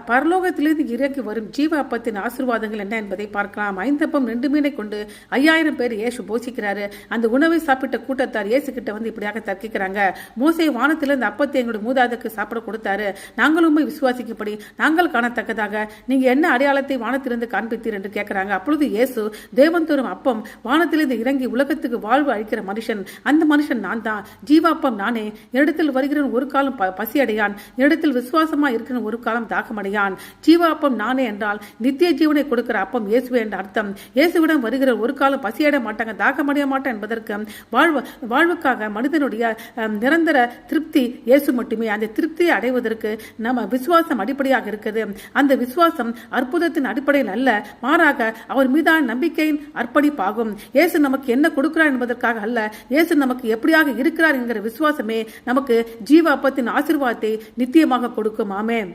பரலோகத்திலிருந்து இறங்கி வரும் ஜீவ அப்பத்தின் ஆசீர்வாதங்கள் என்ன என்பதை பார்க்கலாம். 5 அப்பம் 2 மீனை கொண்டு 5000 பேர் இயேசு போஷிக்கிறாரு. அந்த உணவை சாப்பிட்ட கூட்டத்தார் இயேசு கிட்ட வந்து இப்படியாக தர்க்கிக்கிறாங்க. மோசே வானத்திலிருந்து அப்பத்தை எங்களுடைய மூதாதைக்கு சாப்பிட கொடுத்தாரு, நாங்களும் விசுவாசிக்கப்படி நாங்கள் காணத்தக்கதாக நீங்க என்ன அடையாளத்தை வானத்திலிருந்து காண்பித்தீர் என்று கேட்கிறாங்க. அப்பொழுது இயேசு, தேவன் தரும் அப்பம் வானத்திலிருந்து இறங்கி உலகத்துக்கு வாழ்வு அளிக்கிற மனுஷன், அந்த மனுஷன் நான் தான். ஜீவாப்பம் நானே. என்னிடத்தில் வருகிறவன் ஒரு காலம் பசி அடையான், என்னிடத்தில் விசுவாசமா இருக்கிற ஒரு காலம் தாகமடையான். ஜீவாப்பம் நானே என்றால் நித்திய ஜீவனை கொடுக்கிற அப்பம் இயேசுவே என்ற அர்த்தம். இயேசுவிடம் வருகிற ஒரு காலம் பசியடைய மாட்டாங்க, தாகமடைய மாட்டான் என்பதற்கு வாழ்வுக்காக மனிதனுடைய நிரந்தர திருப்தி இயேசு மட்டுமே. அந்த திருப்தியை அடைவதற்கு நம்ம விசுவாசம் அடிப்படையாக இருக்குது. அந்த விசுவாசம் அற்புதத்தின் அடிப்படையில் அல்ல, மாறாக அவர் மீதான நம்பிக்கையின் அர்ப்பணிப்பாகும். இயேசு நமக்கு என்ன கொடுக்கிறார் என்பதற்காக அல்ல, இயேசு நமக்கு எப்படியாக இருக்கிறார் என்கிற விசுவாசமே நமக்கு ஜீவ அப்பத்தின் ஆசீர்வாதத்தை நித்தியமாக கொடுக்கும். ஆமென்.